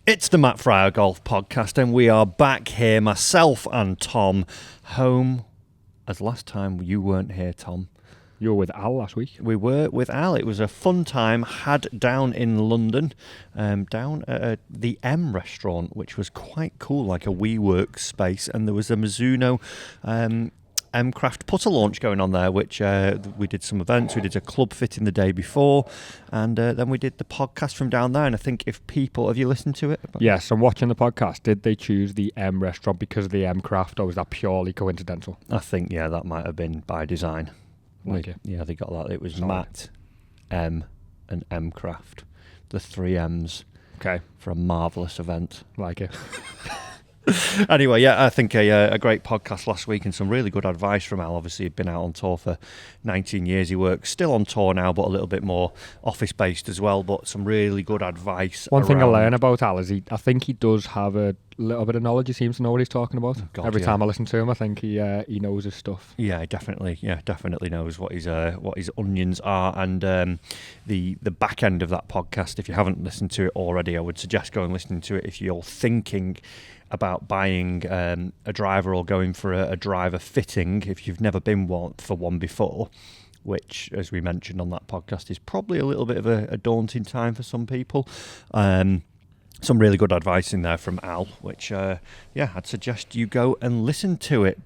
It's the Matt Fryer Golf Podcast, and we are back here, myself and Tom, home as last time you weren't here, Tom. You were with Al last week. We were with Al. It was a fun time had down in London, down at the M restaurant, which was quite cool, like a WeWork space, and there was a Mizuno M-Craft putter launch going on there, which we did some events. We did a club fitting the day before, and then we did the podcast from down there. And I think if people, have you listened to it? Yes, I'm watching the podcast. Did they choose the M restaurant because of the M-Craft, or was that purely coincidental? I think, yeah, that might have been by design. Like it. Yeah, they got that. It was Solid. Matt, M, and M-Craft. The three M's. Okay. For a marvellous event. Like it. Anyway, yeah, I think a great podcast last week and some really good advice from Al. Obviously, he'd been out on tour for 19 years. He works still on tour now, but a little bit more office-based as well, but some really good advice. One thing I learn about Al is I think he does have a little bit of knowledge. He seems to know what he's talking about. Every time I listen to him, I think he knows his stuff. Yeah, definitely knows what his onions are. And the back end of that podcast, if you haven't listened to it already, I would suggest going and listening to it if you're thinking about buying a driver or going for a driver fitting if you've never been for one before, which, as we mentioned on that podcast, is probably a little bit of a daunting time for some people. Some really good advice in there from Al, which, I'd suggest you go and listen to it.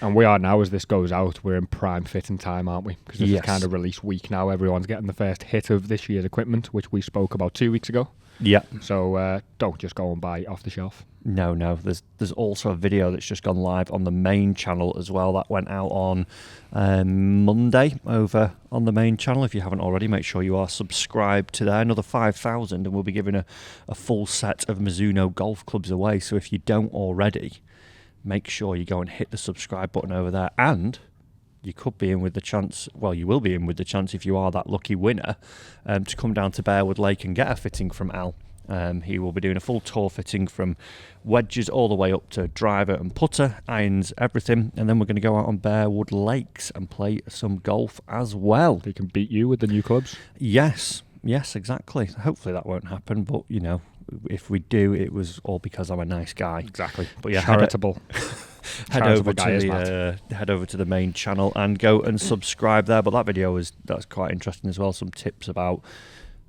And we are now, as this goes out, we're in prime fitting time, aren't we? Because this is kind of release week now. Everyone's getting the first hit of this year's equipment, which we spoke about 2 weeks ago. Yeah. So don't just go and buy it off the shelf. No. There's also a video that's just gone live on the main channel as well. That went out on Monday over on the main channel. If you haven't already, make sure you are subscribed to there. Another 5,000, and we'll be giving a full set of Mizuno golf clubs away. So if you don't already, make sure you go and hit the subscribe button over there. And you could be in with the chance, well, you will be in with the chance if you are that lucky winner, to come down to Bearwood Lake and get a fitting from Al. He will be doing a full tour fitting from wedges all the way up to driver and putter, irons, everything. And then we're going to go out on Bearwood Lakes and play some golf as well. They can beat you with the new clubs? Yes, exactly. Hopefully that won't happen, but, if we do, it was all because I'm a nice guy. Exactly. But yeah, charitable. Head over to the main channel and go and subscribe there. But that video that's quite interesting as well. Some tips about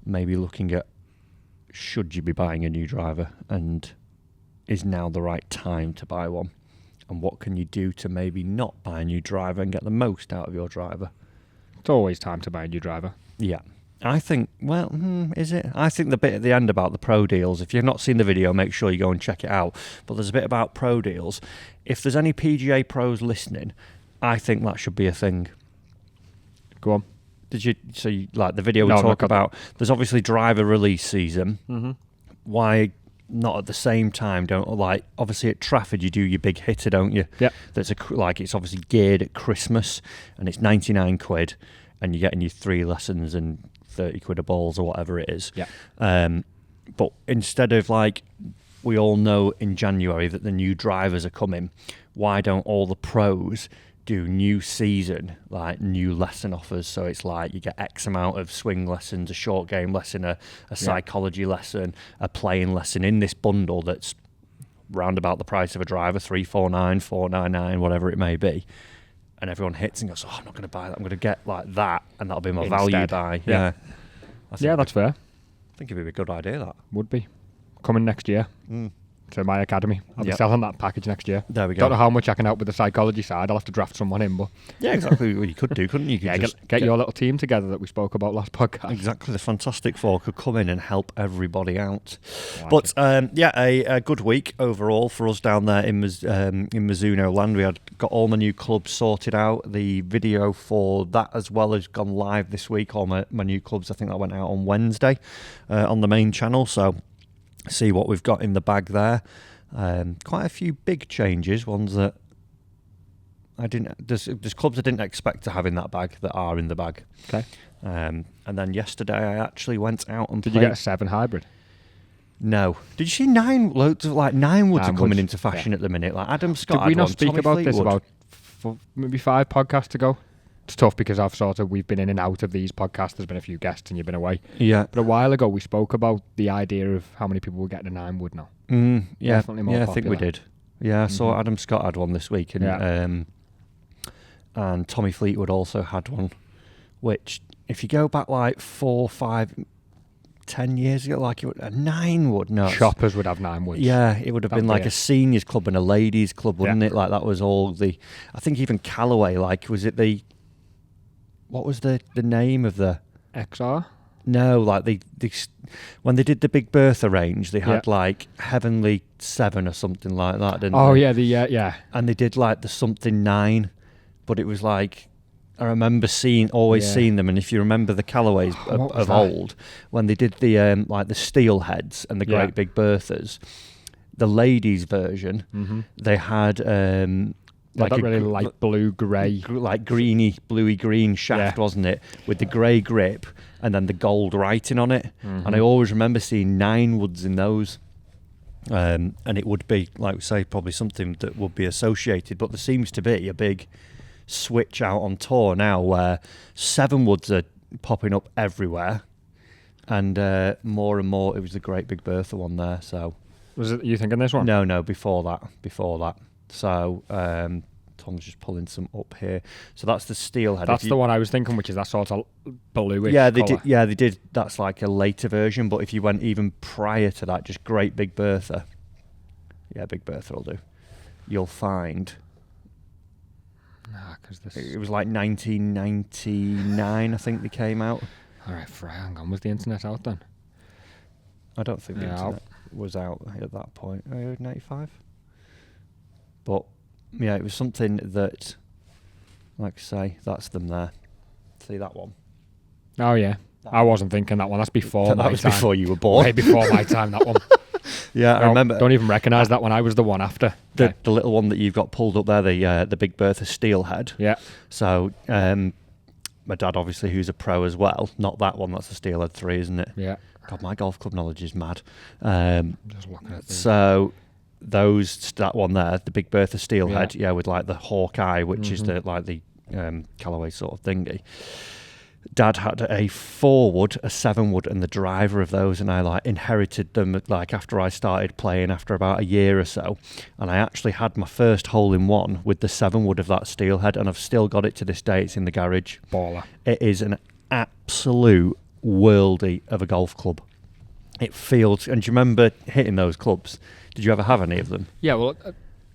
maybe looking at, should you be buying a new driver, and is now the right time to buy one, and what can you do to maybe not buy a new driver and get the most out of your driver? It's always time to buy a new driver. Yeah. I think, is it? I think the bit at the end about the pro deals, if you've not seen the video, make sure you go and check it out. But there's a bit about pro deals. If there's any PGA pros listening, I think that should be a thing. Go on. You like the video we talk about? There's obviously driver release season. Mm-hmm. Why not at the same time? Obviously at Trafford you do your big hitter, don't you? Yeah. It's obviously geared at Christmas, and it's 99 quid, and you're getting your 3 lessons and 30 quid of balls or whatever it is. Yeah. But instead of we all know in January that the new drivers are coming, why don't all the pros do new season, new lesson offers? So it's you get X amount of swing lessons, a short game lesson, a psychology lesson, a playing lesson in this bundle that's round about the price of a driver, $349, $499, whatever it may be. And everyone hits and goes, I'm not going to buy that. I'm going to get that, and that'll be my value buy. Yeah. That's fair. I think it'd be a good idea, that. Would be. Coming next year to my academy. I'll be selling that package next year. There we go. Don't know how much I can help with the psychology side. I'll have to draft someone in, but... Yeah, exactly. Well, you could do, couldn't you? Get your little team together that we spoke about last podcast. Exactly. The Fantastic Four could come in and help everybody out. A good week overall for us down there in Mizuno land. We got all my new clubs sorted out. The video for that as well has gone live this week. All my new clubs, I think that went out on Wednesday on the main channel. So see what we've got in the bag there. Quite a few big changes, ones that there's clubs I didn't expect to have in that bag that are in the bag. Okay. And then yesterday I actually went out and Did you get a 7 hybrid? No. Did you see 9? Loads of 9 woods are coming into fashion at the minute. Adam Scott. Did we not speak speak about this about maybe 5 podcasts ago? it's tough because we've been in and out of these podcasts. There's been a few guests and you've been away. Yeah. But a while ago we spoke about the idea of how many people were getting a 9-wood now. Yeah, Definitely more I popular. think we did. Yeah, I saw Adam Scott had one this week, and and Tommy Fleetwood also had one. Which, if you go back like 4, 5, 10 years ago, like a 9-wood, no. Shoppers would have 9-woods. Yeah, it would have been like a seniors club and a ladies club, wouldn't it? Like that was all the. I think even Callaway, like, was it the. What was the name of the. XR? No, like when they did the Big Bertha range, they had like Heavenly 7 or something like that, didn't they? Oh, yeah. And they did like the something 9, but it was like, I remember seeing them, and if you remember the Callaways of old, when they did the like the Steelheads and the Great Big Berthas, the ladies version, they had like that really light blue grey, like greeny, bluey green shaft, wasn't it, with the grey grip and then the gold writing on it. And I always remember seeing 9-woods in those. And it would be, like we say, probably something that would be associated, but there seems to be a big switch out on tour now where 7-woods are popping up everywhere, and more and more. It was the Great Big Bertha one there. So was it you thinking this one? No, before that. So Tom's just pulling some up here. So that's the Steelhead. That's the one I was thinking, which is that sort of bluish. Yeah, they colour. did. Yeah, they did. That's like a later version. But if you went even prior to that, just Great Big Bertha. Yeah, Big Bertha will do. You'll find. Nah, because this. It was like 1999, I think they came out. All right, hang on. Was the internet out then? I don't think the internet was out at that point. 95. But yeah, it was something that, like I say, that's them there. See that one? Oh yeah, I wasn't thinking that one. That's before my time. That was before you were born. Way before my time, that one. Yeah, I remember. Don't even recognise that one. I was the one after. The little one that you've got pulled up there, the Big Bertha Steelhead. Yeah. So my dad, obviously, who's a pro as well. Not that one. That's the Steelhead 3, isn't it? Yeah. God, my golf club knowledge is mad. Just looking at this. So that one there, the Big Bertha Steelhead, with like the Hawkeye, which is the Callaway sort of thingy. Dad had a 4-wood, a 7-wood, and the driver of those, and I like inherited them like after I started playing after about a year or so, and I actually had my first hole-in-one with the 7-wood of that Steelhead, and I've still got it to this day. It's in the garage. Baller. It is an absolute worldie of a golf club. It feels, and do you remember hitting those clubs? Did you ever have any of them? Yeah, well,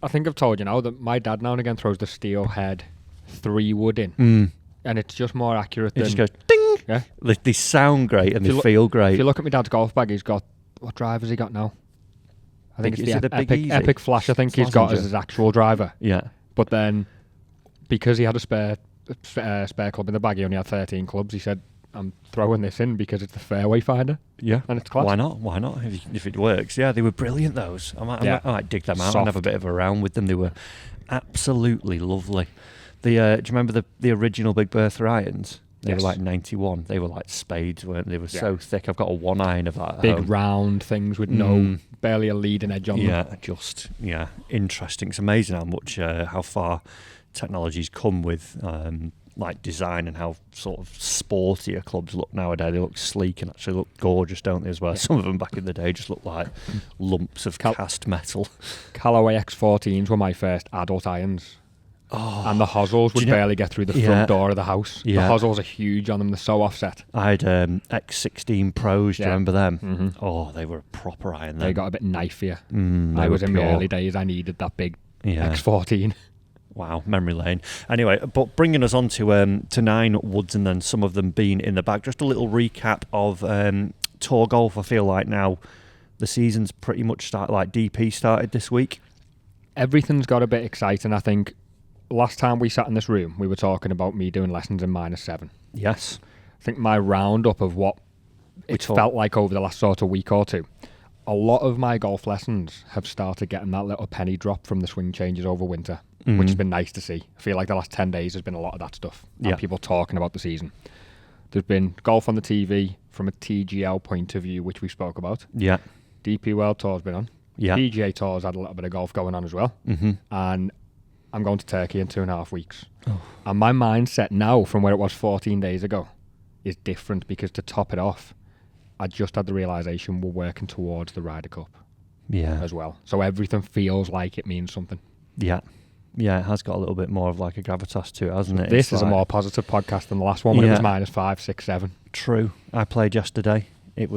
I think I've told you now that my dad now and again throws the Steelhead 3-wood in. And it's just more accurate than... It just goes ding! Yeah. They sound great and they feel great. If you look at my dad's golf bag, he's got... What drive has he got now? I think it's the Epic Flash, I think he's got as his actual driver. Yeah. But then, because he had a spare club in the bag, he only had 13 clubs, he said, I'm throwing this in because it's the fairway finder. Yeah. And it's class. Why not? If it works. Yeah, they were brilliant, those. I might dig them out and have a bit of a round with them. They were absolutely lovely. Do you remember the original Big Bertha irons? They were like 91. They were like spades, weren't they? They were so thick. I've got a 1 iron of that at big home. Round things with barely a leading edge on them. Interesting. It's amazing how far technology's come with like design and how sort of sportier clubs look nowadays. They look sleek and actually look gorgeous, don't they, as well? Some of them back in the day just look like lumps of cast metal. Callaway X14s were my first adult irons. Oh, and the hosels would barely get through the front door of the house. Yeah. The hosels are huge on them. They're so offset. I had X16 Pros. Do you remember them? Mm-hmm. Oh, they were a proper iron. They got a bit knifier. I was in my early days. I needed that big X14. Wow, memory lane. Anyway, but bringing us on to 9-woods and then some of them being in the back. Just a little recap of tour golf. I feel like now the season's pretty much started. Like DP started this week. Everything's got a bit exciting, I think. Last time we sat in this room, we were talking about me doing lessons in -7. Yes. I think my roundup of what it felt like over the last sort of week or two, a lot of my golf lessons have started getting that little penny drop from the swing changes over winter, which has been nice to see. I feel like the last 10 days has been a lot of that stuff. And people talking about the season. There's been golf on the TV from a TGL point of view, which we spoke about. Yeah. DP World Tour's been on. Yeah. PGA Tour's had a little bit of golf going on as well. Mm-hmm. And I'm going to Turkey in 2.5 weeks. And my mindset now from where it was 14 days ago is different, because to top it off, I just had the realisation we're working towards the Ryder Cup as well. So everything feels like it means something. Yeah. Yeah, it has got a little bit more of like a gravitas to it, hasn't it? This is a more positive podcast than the last one when it was -5, -6, -7. True. I played yesterday. We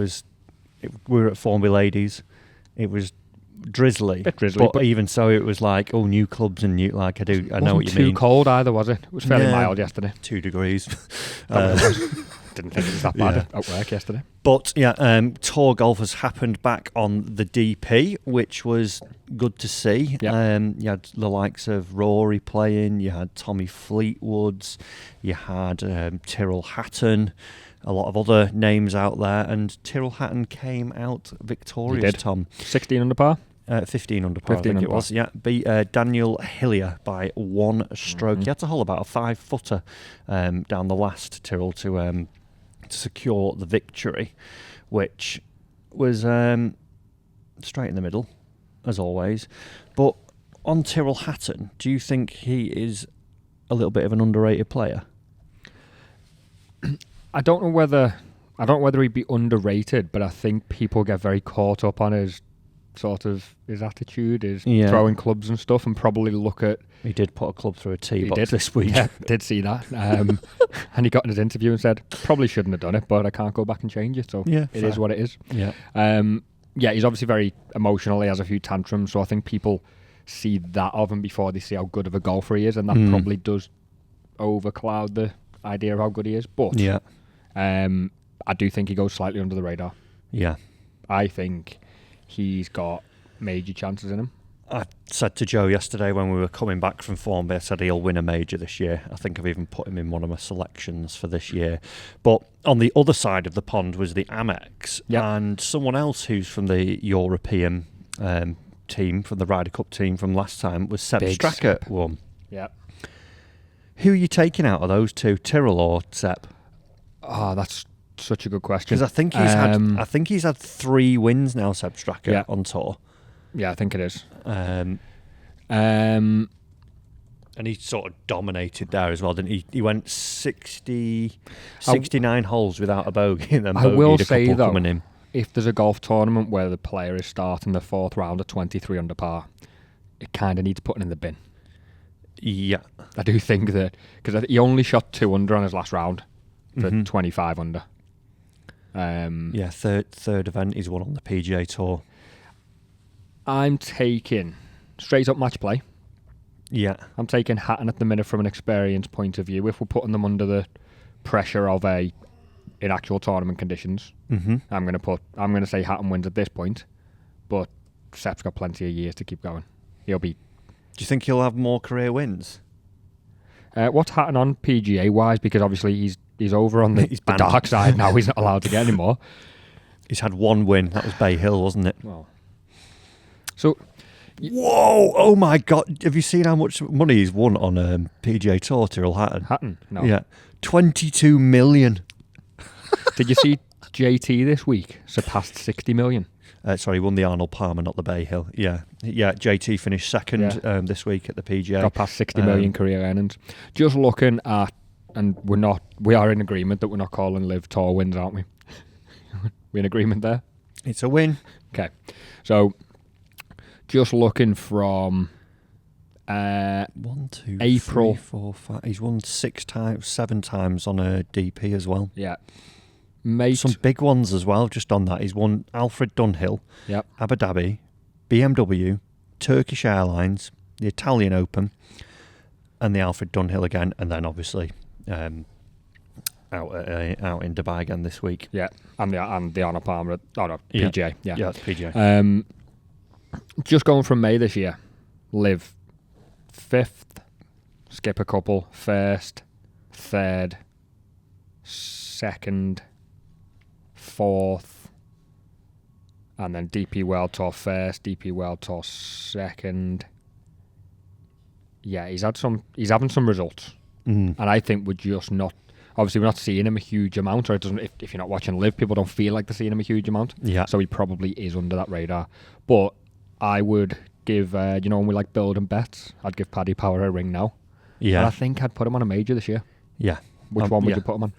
were at Formby Ladies. It was drizzly. Bit drizzly, but even so, it was like, new clubs and new, like, I know what you mean. Too cold either, was it? It was fairly mild yesterday. 2 degrees. Didn't think it was that bad at work yesterday. But tour golf has happened back on the DP, which was good to see. Yep. You had the likes of Rory playing, you had Tommy Fleetwoods, you had Tyrrell Hatton, a lot of other names out there, and Tyrrell Hatton came out victorious. He did. Tom, 16 under par. 15 under par, 15 I think under it was. par. Yeah, beat Daniel Hillier by 1 stroke. He had to hole about a 5-footer down the last, Tyrrell, to secure the victory, which was straight in the middle, as always. But on Tyrrell Hatton, do you think he is a little bit of an underrated player? I don't know whether he'd be underrated, but I think people get very caught up on his attitude, his throwing clubs and stuff, and probably look at... He did put a club through a tee box this week. Yeah, did see that. And he got in his interview and said, probably shouldn't have done it, but I can't go back and change it, so it is what it is. Yeah. He's obviously very emotional. He has a few tantrums, so I think people see that of him before they see how good of a golfer he is, and that probably does overcloud the idea of how good he is. But I do think he goes slightly under the radar. Yeah. I think he's got major chances in him. I said to Joe yesterday when we were coming back from Formby, I said he'll win a major this year. I think I've even put him in one of my selections for this year. But on the other side of the pond was the Amex, and someone else who's from the European team, from the Ryder Cup team from last time, was Seb Straka won. Yeah. Who are you taking out of those two, Tyrrell or Seb? Oh, that's such a good question. Because I think he's had 3 wins now, Seb Straka, on tour. Yeah, I think it is. And he sort of dominated there as well, didn't he? He went 69 holes without a bogey, and then I will a say, couple though, coming in. If there's a golf tournament where the player is starting the 4th round at 23 under par, it kind of needs putting in the bin. Yeah. I do think that, because he only shot 2 under on his last round for 25 under. Third event he's won on the PGA Tour. I'm taking straight up match play. Yeah. I'm taking Hatton at the minute from an experience point of view. If we're putting them under the pressure of in actual tournament conditions, I'm going to say Hatton wins at this point, but Sep's got plenty of years to keep going. Do you think he'll have more career wins? What's Hatton on PGA wise? Because obviously he's over on the dark side now. He's not allowed to get any more. He's had 1 win. That was Bay Hill, wasn't it? Well. So, whoa! Oh my God! Have you seen how much money he's won on PGA Tour, Tyrrell Hatton? Hatton, no. Yeah, 22 million. Did you see JT this week surpassed 60 million? Sorry, he won the Arnold Palmer, not the Bay Hill. Yeah. JT finished second this week at the PGA. Got past 60 million career earnings. Just looking at, and we are in agreement that we're not calling Liv Tour wins, aren't we? We in agreement there? It's a win. Okay, so. Just looking from 1, 2, April 3, 4, 5. He's won 7 times on a DP as well. Yeah. Some big ones as well, just on that. He's won Alfred Dunhill, Abu Dhabi, BMW, Turkish Airlines, the Italian Open, and the Alfred Dunhill again, and then obviously out in Dubai again this week. Yeah, and the Arnold Palmer, PGA. Yeah, that's PGA. Just going from May this year, Liv 5th, skip a couple, 1st, 3rd, 2nd, 4th, and then DP World Tour 1st, DP World Tour 2nd. Yeah, he's having some results, and I think we're just not. Obviously, we're not seeing him a huge amount, or it doesn't. If you're not watching Liv, people don't feel like they're seeing him a huge amount. Yeah. So he probably is under that radar, but I would give, when we like building bets, I'd give Paddy Power a ring now. Yeah. And I think I'd put him on a major this year. Yeah. Which one would you put him on?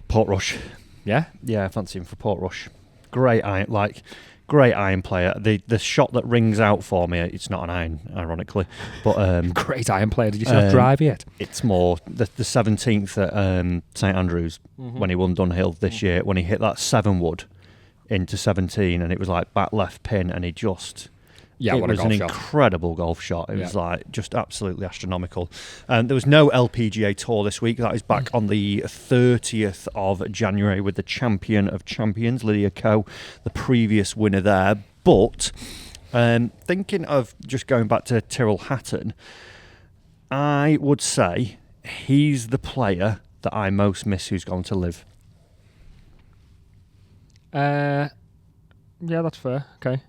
Portrush. Yeah? Yeah, I fancy him for Portrush. Great iron player. The shot that rings out for me, it's not an iron, ironically, but great iron player. Did you see that drive yet? It's more the 17th at St Andrews when he won Dunhill this year, when he hit that 7-wood into 17, and it was like back left pin, and he just... Yeah, it what was a golf an shot. Incredible golf shot. It was like just absolutely astronomical. There was no LPGA Tour this week. That is back on the 30th of January with the champion of champions, Lydia Ko, the previous winner there. But thinking of just going back to Tyrrell Hatton, I would say he's the player that I most miss who's gone to Liv. Yeah, that's fair. Okay.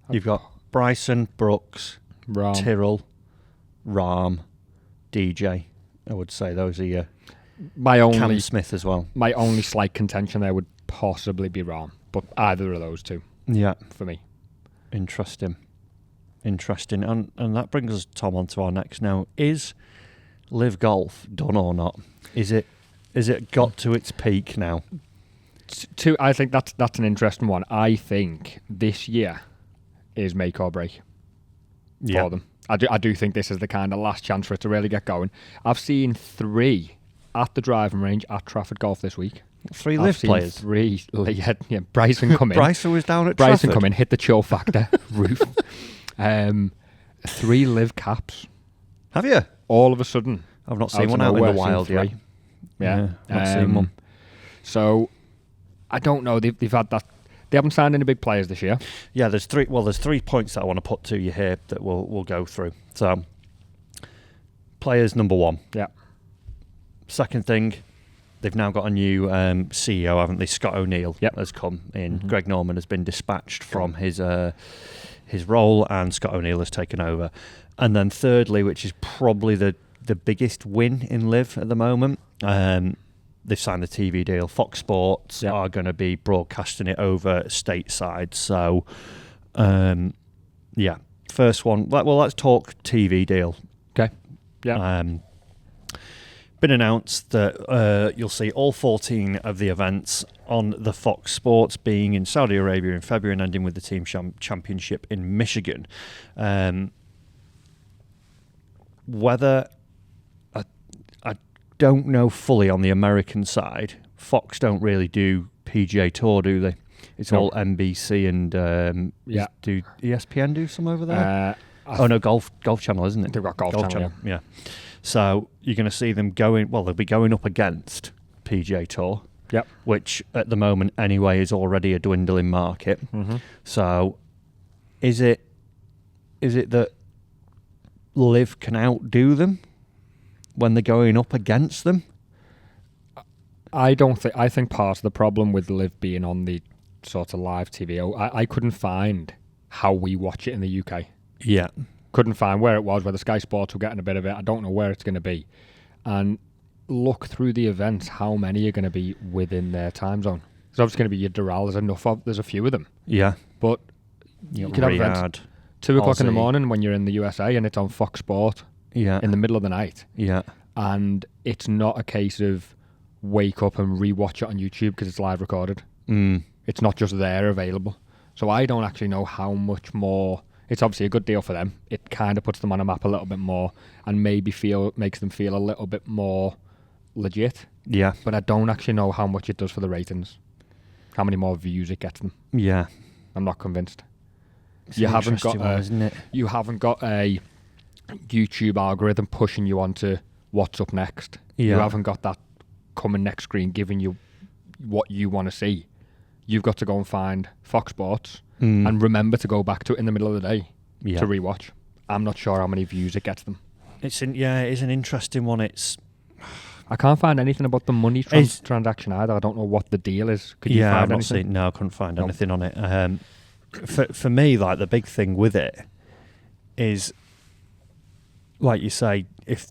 You've got Bryson, Brooks, Rahm. Tyrrell, Rahm, DJ. I would say those are your... Cam Smith as well. My only slight contention there would possibly be Rahm, but either of those two. Yeah. For me. Interesting. And that brings us, Tom, on to our next now. Is Liv Golf done or not? Is it got to its peak now? I think that's an interesting one. I think this year is make or break for them. I do think this is the kind of last chance for it to really get going. I've seen 3 at the driving range at Trafford Golf this week. 3 Liv players? 3, Bryson come in. Bryson was down at Trafford. Bryson come in, hit the chill factor roof. 3 Liv caps. Have you? All of a sudden. I've not seen one out in the wild yet. Yeah. Not seen one. So, I don't know. They've had that. They haven't signed any big players this year. Yeah, there's 3 points that I want to put to you here that we'll go through. So, players number 1. Yeah. Second thing, they've now got a new CEO, haven't they? Scott O'Neill has come in. Mm-hmm. Greg Norman has been dispatched from his role, and Scott O'Neill has taken over. And then thirdly, which is probably the biggest win in Liv at the moment, they've signed the TV deal. Fox Sports are going to be broadcasting it over stateside. So, first one. Well, let's talk TV deal. Okay. Yeah. Been announced that you'll see all 14 of the events on the Fox Sports, being in Saudi Arabia in February and ending with the team championship in Michigan. Whether I don't know fully on the American side. Fox don't really do PGA Tour, do they? It's all NBC and do ESPN do some over there? Golf Channel, isn't it? They've got Golf Channel. Yeah. So you're going to see them going. Well, they'll be going up against PGA Tour. Yep. Which at the moment anyway is already a dwindling market. Mm-hmm. So is it that Liv can outdo them when they're going up against them? I think part of the problem with Liv being on the sort of live TV, I couldn't find how we watch it in the UK. Yeah. Couldn't find where it was, whether Sky Sports were getting a bit of it. I don't know where it's going to be. And look through the events, how many are going to be within their time zone. There's obviously going to be your Doral, there's a few of them. Yeah. But you could have events 2 o'clock in the morning when you're in the USA and it's on Fox Sport in the middle of the night. Yeah. And it's not a case of wake up and rewatch it on YouTube because it's live recorded. It's not just there available. So I don't actually know how much more. It's obviously a good deal for them. It kind of puts them on a map a little bit more and maybe makes them feel a little bit more legit. Yeah. But I don't actually know how much it does for the ratings. How many more views it gets them. Yeah. I'm not convinced. You haven't got isn't it? You haven't got a YouTube algorithm pushing you onto what's up next. Yeah. You haven't got that coming next screen giving you what you want to see. You've got to go and find Fox Sports and remember to go back to it in the middle of the day to rewatch. I'm not sure how many views it gets them. It is an interesting one. I can't find anything about the money transaction either. I don't know what the deal is. Could you find anything? No, I couldn't find anything on it. For me, like the big thing with it is, like you say, if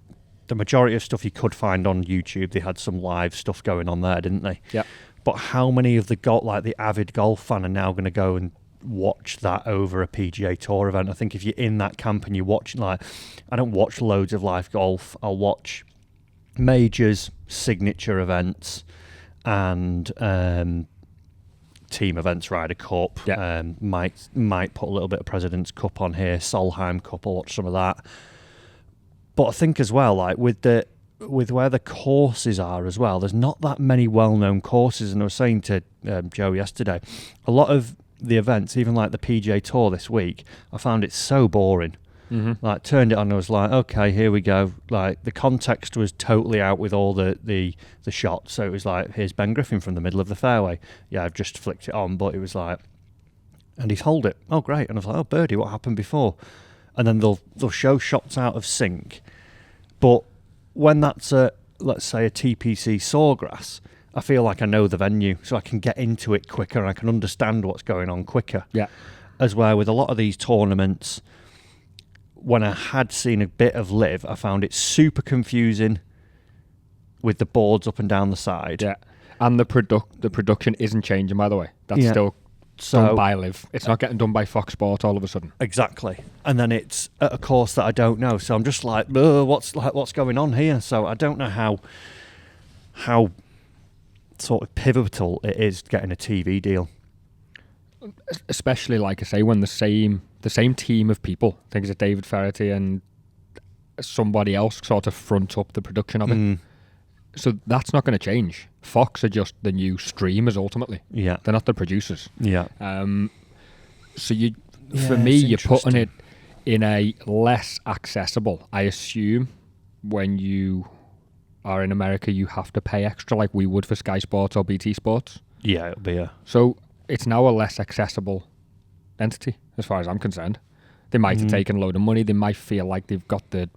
the majority of stuff you could find on YouTube, they had some live stuff going on there, didn't they? Yeah. But how many of the avid golf fan are now going to go and watch that over a PGA Tour event. I think if you're in that camp and you're watching, like, I don't watch loads of live golf. I'll watch majors, signature events, and team events, Ryder Cup. Yeah. Might put a little bit of President's Cup on here, Solheim Cup. I'll watch some of that. But I think as well, like with where the courses are as well, there's not that many well-known courses. And I was saying to Joe yesterday, a lot of the events, even like the PGA Tour this week, I found it so boring. Mm-hmm. Like, turned it on and I was like, okay, here we go. Like, the context was totally out with all the shots. So it was like, here's Ben Griffin from the middle of the fairway. Yeah, I've just flicked it on, but it was like, and he's holed it. Oh, great. And I was like, oh, birdie, what happened before? And then they'll show shots out of sync. But when that's let's say a TPC Sawgrass, I feel like I know the venue, so I can get into it quicker and I can understand what's going on quicker. Yeah. As well, with a lot of these tournaments, when I had seen a bit of Liv, I found it super confusing with the boards up and down the side. Yeah. And the production isn't changing, by the way. That's still done by Liv. It's not getting done by Fox Sport all of a sudden. Exactly. And then it's at a course that I don't know, so I'm just like, what's going on here? So I don't know how sort of pivotal it is getting a TV deal. Especially, like I say, when the same team of people, I think it's David Ferretti and somebody else, sort of front up the production of it. So that's not going to change. Fox are just the new streamers ultimately. Yeah. They're not the producers. Yeah. So for me, you're putting it in a less accessible. I assume when you are in America, you have to pay extra like we would for Sky Sports or BT Sports. Yeah, it'll be a... So it's now a less accessible entity, as far as I'm concerned. They might have taken a load of money. They might feel like they've got the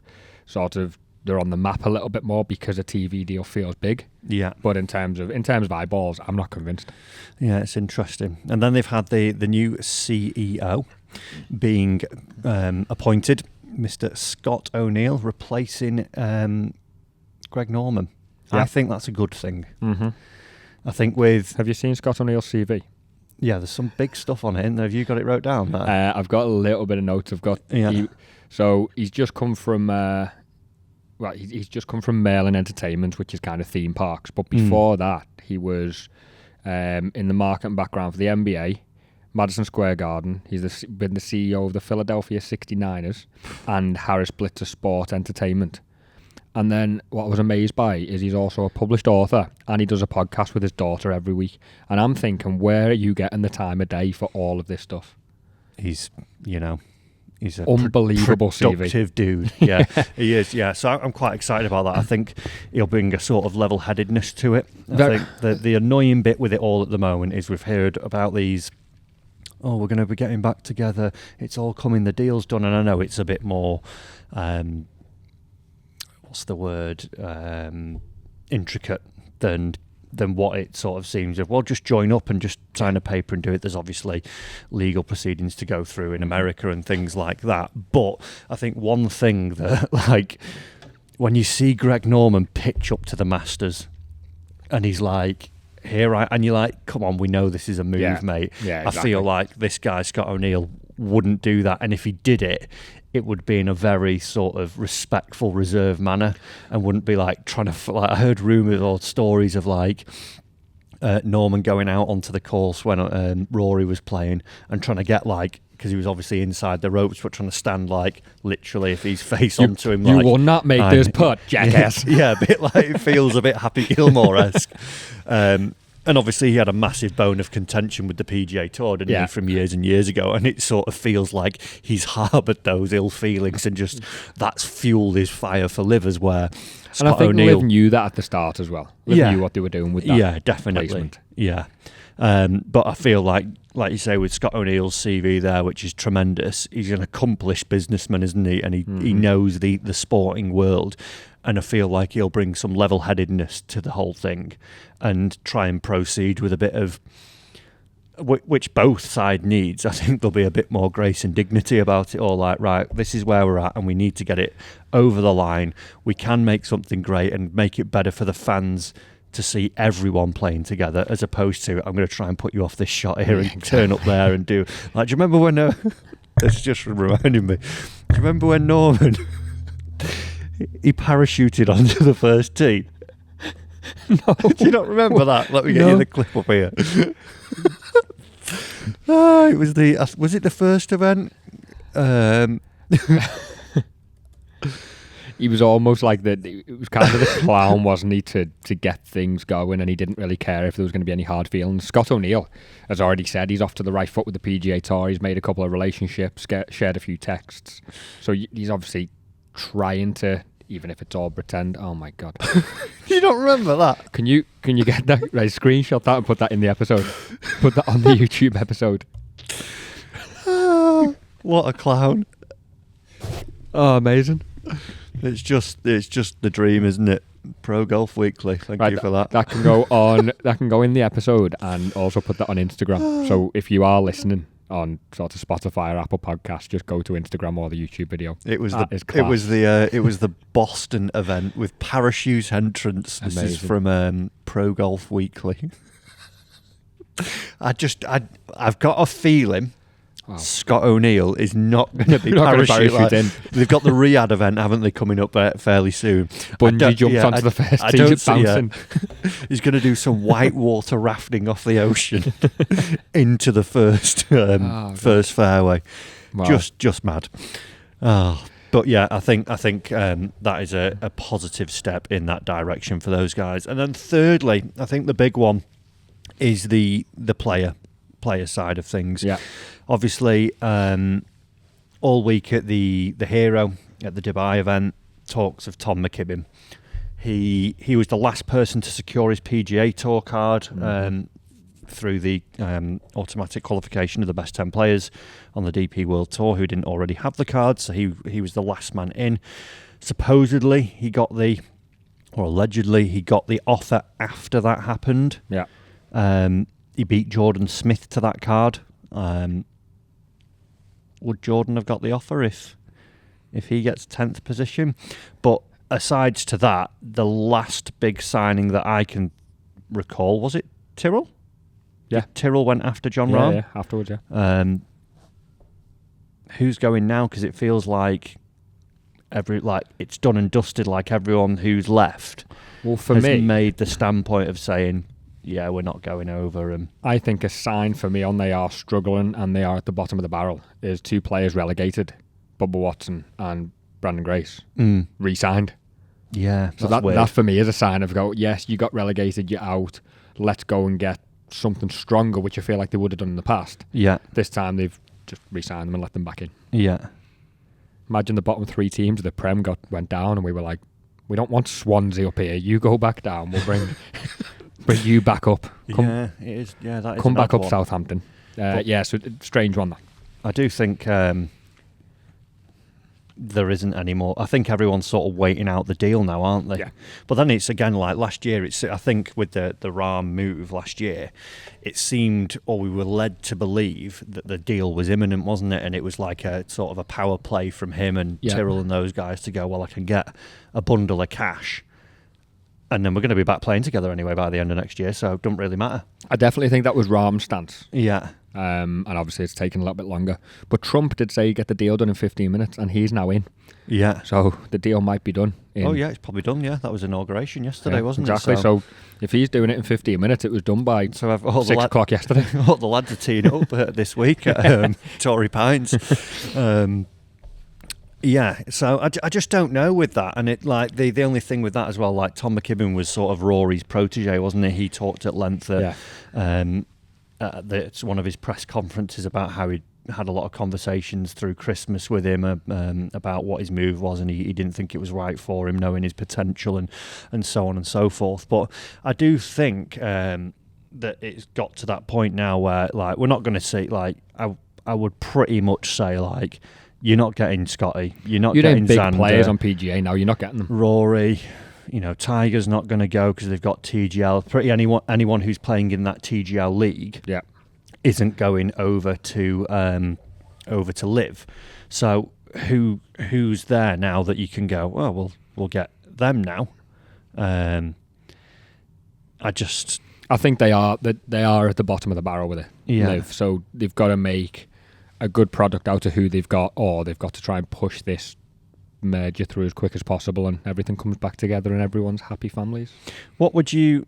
sort of, they're on the map a little bit more because a TV deal feels big. Yeah. But in terms of eyeballs, I'm not convinced. Yeah, it's interesting. And then they've had the new CEO being appointed, Mr. Scott O'Neill, replacing Greg Norman. Yeah. I think that's a good thing. Mm-hmm. I think with... Have you seen Scott O'Neill's CV? Yeah, there's some big stuff on it. Have you got it wrote down? I've got a little bit of notes. He's just come from... he's just come from Merlin Entertainment, which is kind of theme parks. But before that, he was in the marketing background for the NBA, Madison Square Garden. He's been the CEO of the Philadelphia 69ers and Harris Blitzer Sport Entertainment. And then what I was amazed by is he's also a published author and he does a podcast with his daughter every week. And I'm thinking, where are you getting the time of day for all of this stuff? He's a unbelievable productive CV. Dude. Yeah, he is. Yeah, so I'm quite excited about that. I think he'll bring a sort of level-headedness to it. I think the annoying bit with it all at the moment is we've heard about these, oh, we're going to be getting back together. It's all coming. The deal's done. And I know it's a bit more, what's the word, intricate than what it sort of seems of, well, just join up and just sign a paper and do it. There's obviously legal proceedings to go through in America and things like that. But I think one thing that, like, when you see Greg Norman pitch up to the Masters and he's like, and you're like, come on, we know this is a move, mate. Yeah, exactly. I feel like this guy, Scott O'Neill, wouldn't do that. And if he did it, it would be in a very sort of respectful, reserved manner and wouldn't be like trying to... Like, I heard rumours or stories of like Norman going out onto the course when Rory was playing and trying to get like... Because he was obviously inside the ropes, but trying to stand like literally if he's face onto him. You like, will not make this putt, jackass. Yeah, a bit like it feels a bit Happy Gilmore-esque. And obviously he had a massive bone of contention with the PGA Tour, didn't he, from years and years ago. And it sort of feels like he's harboured those ill feelings and just that's fueled his fire for Liv as well. And I think Liv knew that at the start as well. Liv knew what they were doing with that. Yeah, definitely. Placement. Yeah. But I feel like you say, with Scott O'Neill's CV there, which is tremendous, he's an accomplished businessman, isn't he? And he knows the sporting world. And I feel like he'll bring some level-headedness to the whole thing and try and proceed with a bit of, which both side needs. I think there'll be a bit more grace and dignity about it all. Like, right, this is where we're at and we need to get it over the line. We can make something great and make it better for the fans to see everyone playing together, as opposed to I'm going to try and put you off this shot here and turn up there and do. Like, do you remember when? It's just reminding me. Do you remember when Norman he parachuted onto the first tee? No. Do you not remember that? Let me get you the clip up here. It was was it the first event? He was almost like it was kind of the clown, wasn't he, to get things going, and he didn't really care if there was going to be any hard feelings. Scott O'Neill has already said he's off to the right foot with the PGA Tour. He's made a couple of relationships, shared a few texts. So he's obviously trying to, even if it's all pretend. Oh my God. You don't remember that? Can you get that? Right, screenshot that and put that in the episode. Put that on the YouTube episode. What a clown. Oh, amazing. It's just the dream, isn't it? Pro Golf Weekly. Thank you for that. That can go on. That can go in the episode, and also put that on Instagram. So if you are listening on sort of Spotify or Apple Podcasts, just go to Instagram or the YouTube video. It was the Boston event with parachute entrance. This Amazing. is from Pro Golf Weekly. I've got a feeling. Wow. Scott O'Neill is not going to be parachute in. They've got the Riyadh event, haven't they, coming up fairly soon? Bungee jumps onto the first tee, bouncing. He's going to do some whitewater rafting off the ocean into the first fairway. Wow. Just mad. Oh, but yeah, I think that is a positive step in that direction for those guys. And then thirdly, I think the big one is the player side of things. Yeah. Obviously, all week at the Hero at the Dubai event, talks of Tom McKibben. He was the last person to secure his PGA Tour card through the automatic qualification of the best 10 players on the DP World Tour who didn't already have the card. So he was the last man in. Supposedly, he got allegedly, he got the offer after that happened. Yeah. He beat Jordan Smith to that card. Would Jordan have got the offer if he gets 10th position? But aside to that, the last big signing that I can recall, was it Tyrrell? Yeah. Tyrrell went after John Rahm? Yeah, afterwards, yeah. Who's going now? Because it feels like it's done and dusted, like everyone who's left has made the standpoint of saying, yeah, we're not going over. And I think a sign for me on they are struggling and they are at the bottom of the barrel is 2 players relegated, Bubba Watson and Brandon Grace, re-signed. Yeah, so that for me is a sign of yes, you got relegated, you're out. Let's go and get something stronger, which I feel like they would have done in the past. Yeah. This time they've just re-signed them and let them back in. Yeah. Imagine the bottom 3 teams of the Prem went down and we were like, we don't want Swansea up here. You go back down. We'll bring you back up. It is. Yeah, that is. Come back up, one. Southampton. So strange one. That. I do think there isn't any more. I think everyone's sort of waiting out the deal now, aren't they? Yeah. But then it's again like last year. I think with the Rahm move last year, it seemed, or we were led to believe that the deal was imminent, wasn't it? And it was like a sort of a power play from him and Tyrrell and those guys to go, well, I can get a bundle of cash. And then we're going to be back playing together anyway by the end of next year, so it doesn't really matter. I definitely think that was Rahm's stance. Yeah. And obviously it's taken a little bit longer. But Trump did say he'd get the deal done in 15 minutes, and he's now in. Yeah. So the deal might be done. It's probably done, yeah. That was inauguration yesterday, wasn't exactly. it? Exactly. So if he's doing it in 15 minutes, it was done by 6 o'clock yesterday. All the lads are teeing up this week at Torrey Pines. Yeah, so I just don't know with that, and it like the only thing with that as well, like Tom McKibben was sort of Rory's protege, wasn't he? He talked at length at one of his press conferences about how he had a lot of conversations through Christmas with him about what his move was, and he didn't think it was right for him, knowing his potential and so on and so forth. But I do think that it's got to that point now where like we're not going to see like I would pretty much say like. You're not getting Scotty. You're getting big Xander, players on PGA now. You're not getting them. Rory, Tiger's not going to go because they've got TGL. Pretty anyone who's playing in that TGL league, isn't going over to Liv. So who's there now that you can go? Well, we'll get them now. I think they are at the bottom of the barrel with it. Yeah. Liv. So they've got to make a good product out of who they've got, or they've got to try and push this merger through as quick as possible, and everything comes back together, and everyone's happy families. What would you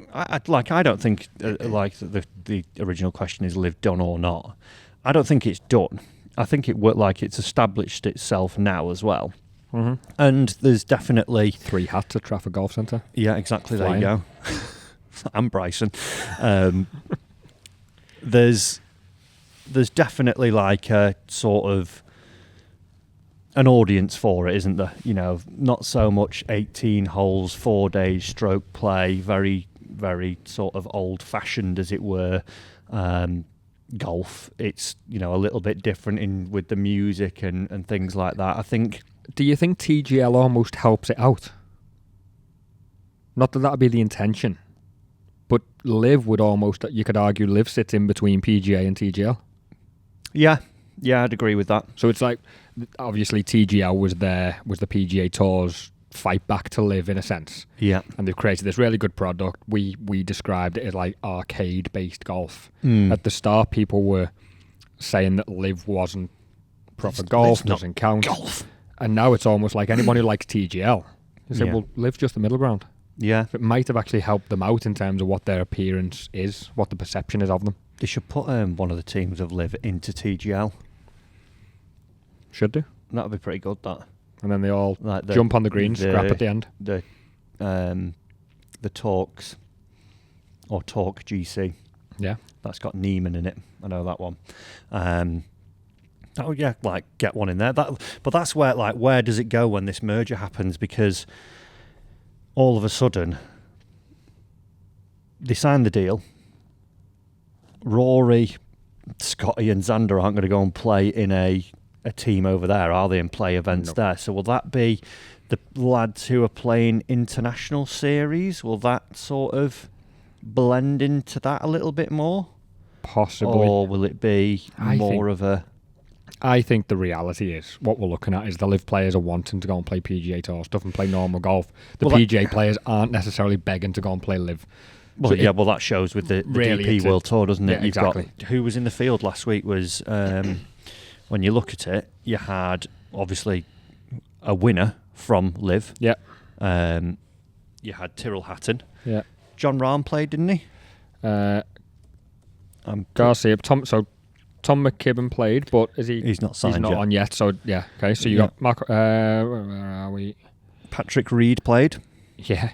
like? I don't think like the original question is Liv done or not. I don't think it's done. I think it worked like it's established itself now as well. Mm-hmm. And there's definitely 3 hats at Trafford Golf Centre. Yeah, exactly. Flying. There you go. I'm Bryson. There's definitely like a sort of an audience for it, isn't there? You know, not so much 18 holes, 4 days stroke play, very, very sort of old-fashioned, as it were. Golf. It's, you know, a little bit different with the music and things like that. I think. Do you think TGL almost helps it out? Not that that'd be the intention, but Liv would almost, you could argue, Liv sits in between PGA and TGL. Yeah, I'd agree with that. So it's like, obviously TGL was the PGA Tour's fight back to Liv in a sense. Yeah. And they've created this really good product. We described it as like arcade-based golf. At the start, people were saying that Liv wasn't proper golf, doesn't count. Golf. And now it's almost like anyone who likes TGL. They say, well, Liv's just the middle ground. Yeah. It might have actually helped them out in terms of what their appearance is, what the perception is of them. They should put one of the teams of Liv into TGL. Should do. That would be pretty good, that. And then they all jump on the green, scrap at the end. The Talks, or Talk GC. Yeah. That's got Neiman in it. I know that one. Like get one in there. But that's where does it go when this merger happens? Because all of a sudden, they sign the deal. Rory, Scotty and Xander aren't going to go and play in a team over there, are they, and play events there? So will that be the lads who are playing international series? Will that sort of blend into that a little bit more? Possibly. Or will it be more of a... I think the reality is, what we're looking at is the Liv players are wanting to go and play PGA Tour stuff and play normal golf. The PGA players aren't necessarily begging to go and play Liv. Well, well, that shows with the really DP World Tour, doesn't it? Yeah, exactly. Who was in the field last week was... when you look at it, you had obviously a winner from Liv. Yeah. You had Tyrrell Hatton. Yeah. John Rahm played, didn't he? Garcia. Tom McKibben played, but is he? He's not signed He's not yet. on yet. So yeah. Okay. So you got Mark. Where are we? Patrick Reed played. Yeah.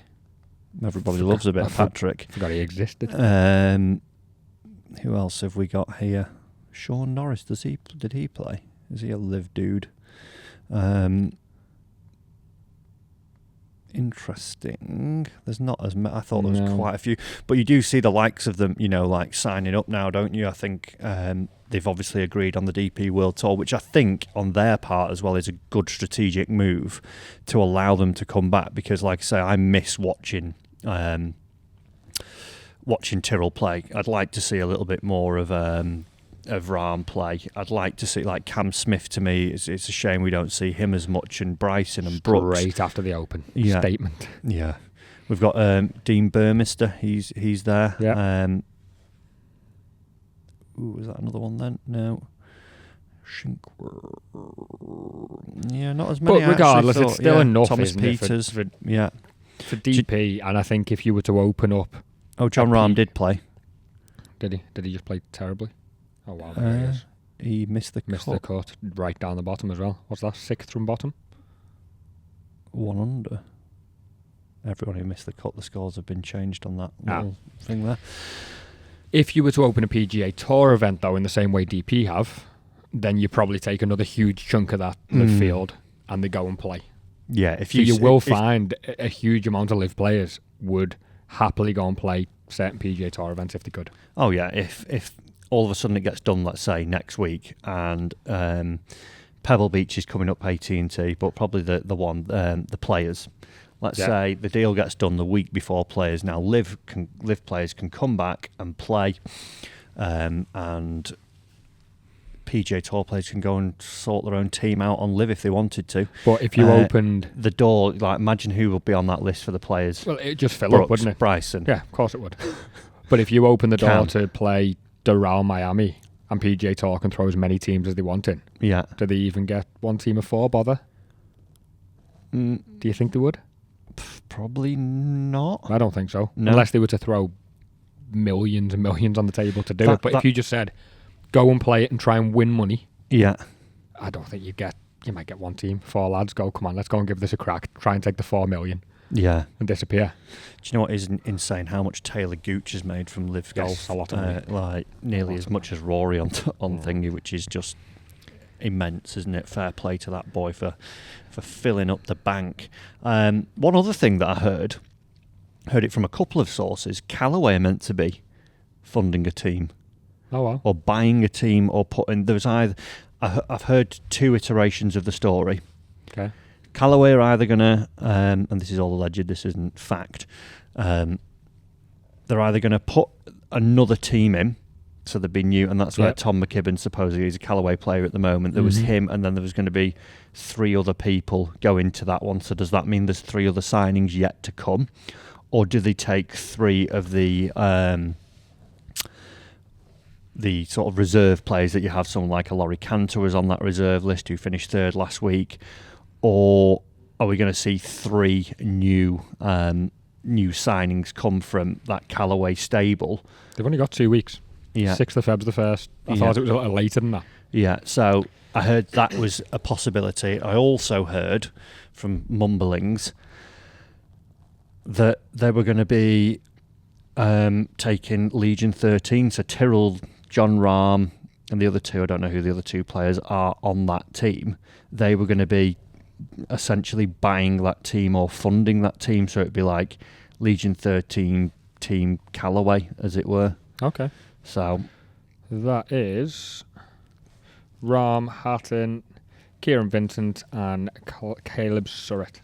Everybody loves a bit of Patrick. Forgot he existed. Who else have we got here? Sean Norris, did he play? Is he a Liv dude? Interesting. There's not as many. I thought there was quite a few, but you do see the likes of them, you know, like signing up now, don't you? I think they've obviously agreed on the DP World Tour, which I think on their part as well is a good strategic move to allow them to come back, because like I say, I miss watching Tyrrell play. I'd like to see a little bit more of Rahm play. I'd like to see, like, Cam Smith. To me, it's a shame we don't see him as much, and Bryson and Brooks. Straight after the Open statement. Yeah, we've got Dean Burmester. He's there. Yeah. Was that another one then? No. Yeah, not as many. But regardless, it's still enough. Thomas isn't Peters. For For DP, and I think if you were to open up, John Rahm did play. Did he? Did he just play terribly? Oh wow, there he is. He missed the cut right down the bottom as well. What's that? 6th from bottom. 1 under. Everyone who missed the cut, the scores have been changed on that little thing there. If you were to open a PGA Tour event, though, in the same way DP have, then you probably take another huge chunk of that Liv field and they go and play. Yeah, you will find a huge amount of Liv players would happily go and play certain PGA Tour events if they could. Oh yeah, if all of a sudden it gets done, let's say next week, and Pebble Beach is coming up AT&T, but probably the players. Let's say the deal gets done the week before players. Now Liv players can come back and play, and PGA Tour players can go and sort their own team out on Liv if they wanted to. But if you opened the door, like imagine who would be on that list for the players. Well, it'd just fill Brooks, up, wouldn't it? Bryson. Yeah, of course it would. But if you open the door to play Tyrrell Miami and PGA Tour can throw as many teams as they want in, yeah, do they even get one team of 4? Bother? Do you think they would? Probably not. I don't think so. No. Unless they were to throw millions and millions on the table to do it. But if you just said, go and play it and try and win money, yeah, I don't think you might get one team, 4 lads, go, come on, let's go and give this a crack, try and take the 4 million. Yeah. And disappear. Do you know what is insane? How much Taylor Gooch has made from Liv Golf? Yes, a lot of money. Like nearly as much as Rory on thingy, which is just immense, isn't it? Fair play to that boy for filling up the bank. One other thing that I heard it from a couple of sources. Callaway are meant to be funding a team. Oh wow. Or buying a team, or putting. There's either I've heard 2 iterations of the story. Okay. Callaway are either going to, and this is all alleged, this isn't fact, they're either going to put another team in, so there'd be new, and that's where Tom McKibben supposedly is a Callaway player at the moment. There was him, and then there was going to be 3 other people go into that one. So does that mean there's 3 other signings yet to come? Or do they take 3 of the sort of reserve players that you have? Someone like a Laurie Cantor was on that reserve list who finished 3rd last week. Or are we going to see 3 new signings come from that Callaway stable? They've only got 2 weeks. Yeah. 6th of Feb's the first. I thought it was a little later than that. Yeah, so I heard that was a possibility. I also heard from mumblings that they were going to be taking Legion 13. So Tyrrell, John Rahm, and the other 2, I don't know who the other 2 players are on that team. They were going to be essentially buying that team or funding that team, so it'd be like Legion 13 Team Callaway, as it were. Okay. So that is Rahm, Hatton, Kieran Vincent, and Caleb Surratt.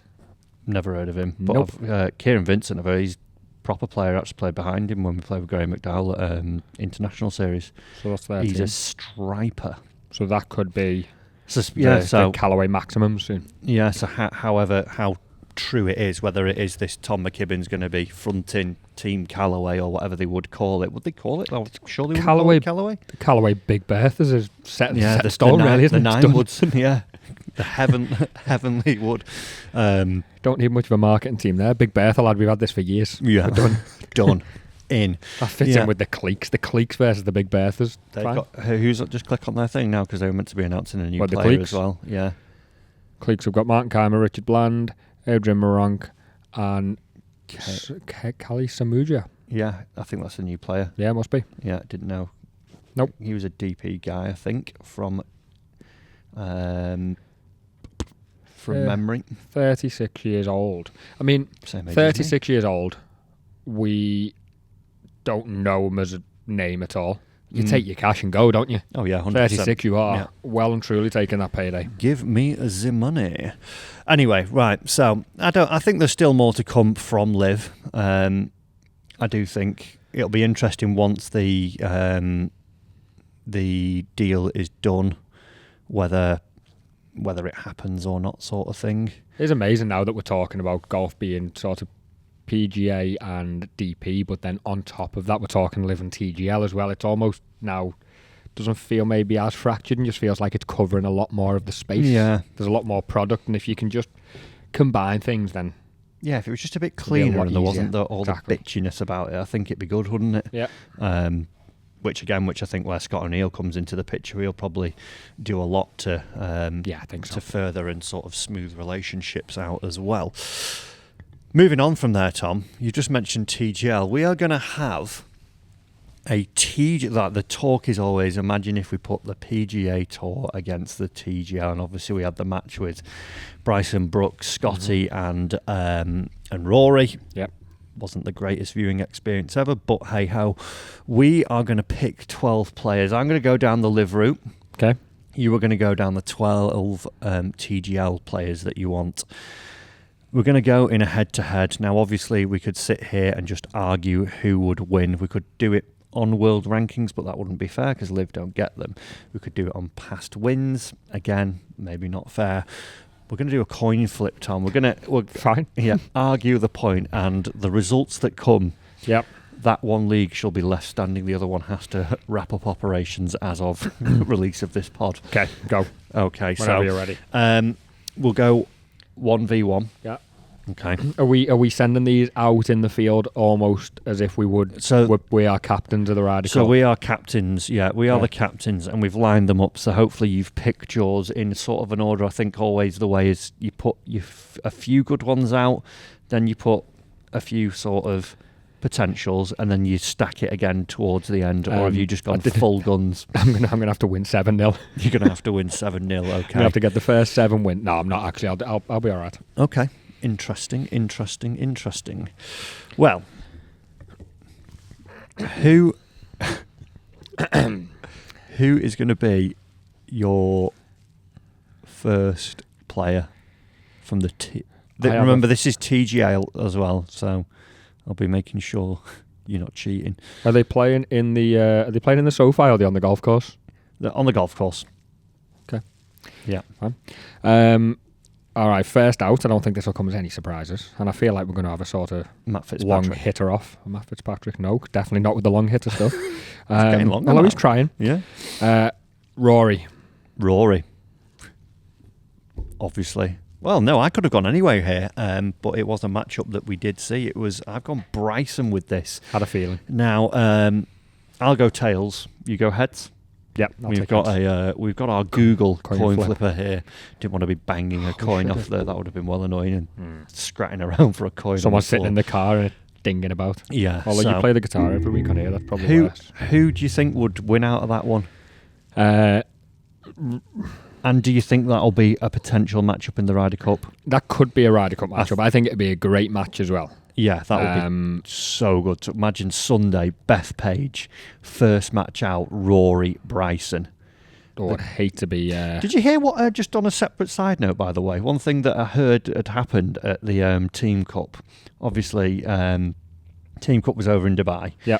Never heard of him. But Kieran Vincent, he's proper player. Actually played behind him when we played with Graham McDowell at International Series. So that's their He's team. a striper. So that could be the Callaway maximum soon. Yeah, so how true it is, whether it is this Tom McKibben's going to be fronting Team Callaway or whatever they would call it. Would they call it? Surely Callaway. Callaway? The Callaway Big Berthas is set the stone, really, isn't the it? 9 woods, yeah. The heavenly wood. Don't need much of a marketing team there. Big Bertha, lad, we've had this for years. Yeah, done. In. That fits in with the Cleeks. The Cleeks versus the Big Berthas. Who's just click on their thing now because they were meant to be announcing a new player as well. Yeah. Cleeks have got Martin Keimer, Richard Bland, Adrian Moronk, and Kali Samuja. Yeah, I think that's a new player. Yeah, must be. Yeah, didn't know. Nope. He was a DP guy, I think, from memory. 36 years old. I mean, 36 years old. We don't know him as a name at all. You take your cash and go, don't you? Oh yeah, 100%. 36 you are well and truly taking that payday. Give me the money. Anyway, right. So I think there's still more to come from Liv. I do think it'll be interesting once the deal is done, whether it happens or not, sort of thing. It's amazing now that we're talking about golf being sort of PGA and DP, but then on top of that we're talking Liv and TGL as well. It's almost now doesn't feel maybe as fractured and just feels like it's covering a lot more of the space. Yeah, there's a lot more product, and if you can just combine things, then if it was just a bit cleaner and there wasn't all the bitchiness about it, I think it'd be good, wouldn't it? Yeah. Which I think where Scott O'Neill comes into the picture, he'll probably do a lot to I think so. to further and sort of smooth relationships out as well. Moving on from there, Tom, you just mentioned TGL. We are going to have a TGL. The talk is always, imagine if we put the PGA Tour against the TGL, and obviously we had the match with Bryson, Brooks, Scotty, and Rory. Yep. Wasn't the greatest viewing experience ever, but hey ho. We are going to pick 12 players. I'm going to go down the Liv route. Okay. You are going to go down the 12 TGL players that you want. We're going to go in a head-to-head. Now, obviously, we could sit here and just argue who would win. We could do it on world rankings, but that wouldn't be fair because Liv don't get them. We could do it on past wins. Again, maybe not fair. We're going to do a coin flip, Tom. We're Fine. Yeah, argue the point, and the results that come. Yep. That one league shall be left standing. The other one has to wrap up operations as of release of this pod. Okay, go. Okay, Whenever you're ready. We'll go 1v1. Yeah. Okay. Are we sending these out in the field almost as if we would? So we are captains of the Ryder Cup. So we are captains. Yeah, we are the captains, and we've lined them up. So hopefully you've picked yours in sort of an order. I think always the way is you put a few good ones out, then you put a few sort of potentials, and then you stack it again towards the end. Or have you just gone full guns? I'm gonna have to win 7-0. You're gonna have to win 7-0. Okay. I'm gonna have to get the first 7 win. No, I'm not actually. I'll be all right. Okay. Interesting. Well, who is going to be your first player from the remember, this is TGA as well, so I'll be making sure you're not cheating. Are they playing in the? Are they playing in the SoFi or are they on the golf course? They're on the golf course. Okay. Yeah. Fine. All right, first out. I don't think this will come as any surprises, and I feel like we're going to have a sort of long hitter off. Matt Fitzpatrick, no, definitely not with the long hitter stuff. Getting long. Although he's trying. Yeah. Rory. Obviously. Well, no, I could have gone anyway here, but it was a matchup that we did see. I've gone Bryson with this. Had a feeling. Now, I'll go tails. You go heads. Yep, we've got our Google coin flipper here. Didn't want to be banging a coin off there. That would have been well annoying and scratting around for a coin. Someone's sitting in the car and dinging about. Yeah. Although you play the guitar every week on here, that's probably worse. Who do you think would win out of that one? And do you think that'll be a potential matchup in the Ryder Cup? That could be a Ryder Cup matchup. I think it'd be a great match as well. Yeah, that would be so good. So imagine Sunday, Bethpage, first match out, Rory, Bryson. Oh, I'd hate to be... Did you hear what, just on a separate side note, by the way, one thing that I heard had happened at the Team Cup, obviously, Team Cup was over in Dubai. Yeah.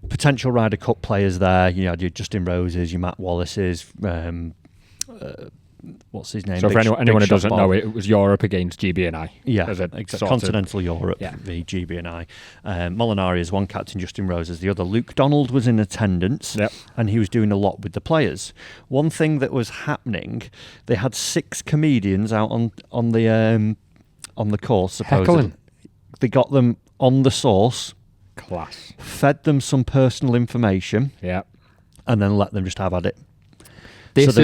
Potential Ryder Cup players there, you had your Justin Roses, your Matt Wallaces, what's his name? So for anyone who doesn't know, it was Europe against GB&I. Yeah, continental Europe v GB&I. Molinari is one captain, Justin Roses the other. Luke Donald was in attendance, and he was doing a lot with the players. One thing that was happening, they had 6 comedians out on the course, supposedly. Heckling. They got them on the source. Class. Fed them some personal information. Yeah. And then let them just have at it. This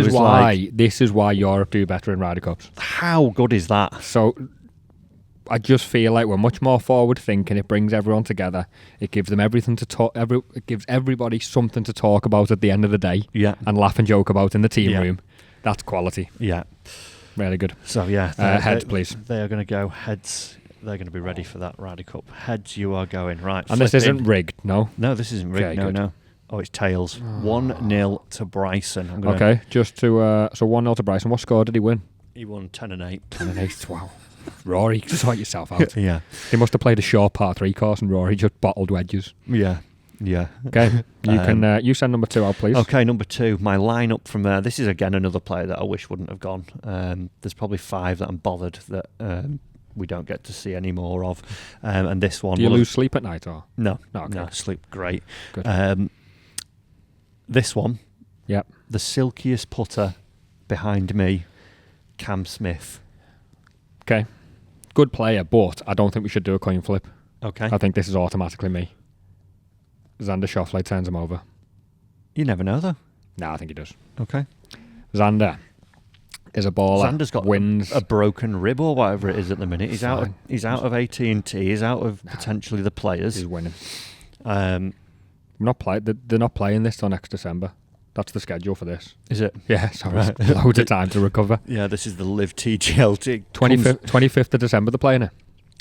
is why Europe do better in Ryder Cups. How good is that? So I just feel like we're much more forward thinking. It brings everyone together. It gives them everything to talk. It gives everybody something to talk about at the end of the day. Yeah. And laugh and joke about in the team room. That's quality. Yeah. Really good. So yeah, heads, please. They are going to go heads. They're going to be ready for that Ryder Cup. Heads, you are going right. And this isn't rigged, no. No, this isn't rigged. Okay, no. Oh, it's tails. 1-0 to Bryson. Okay, just to... so 1-0 to Bryson. What score did he win? He won 10-8. 10-8, wow. Rory, sort yourself out. Yeah. He must have played a short par 3 course and Rory just bottled wedges. Yeah. Okay, you send number 2 out, please. Okay, number 2. My lineup from there. This is, again, another player that I wish wouldn't have gone. There's probably 5 that I'm bothered that... we don't get to see any more of. And this one... Do you lose sleep at night, or...? No. Okay. No, sleep great. Good. This one, yep, the silkiest putter behind me, Cam Smith. Okay, good player, but I don't think we should do a coin flip. Okay. I think this is automatically me. Xander Schauffele turns him over. You never know, though. No, I think he does. Okay. Xander is a baller. Xander's got wins a broken rib or whatever it is at the minute. He's out of AT&T. He's out of potentially the players. He's winning. They're not playing this till next December. That's the schedule for this. Is it? Yeah, so right. Loads of time to recover. Yeah, this is the Liv TGL. 25th of December they're playing it.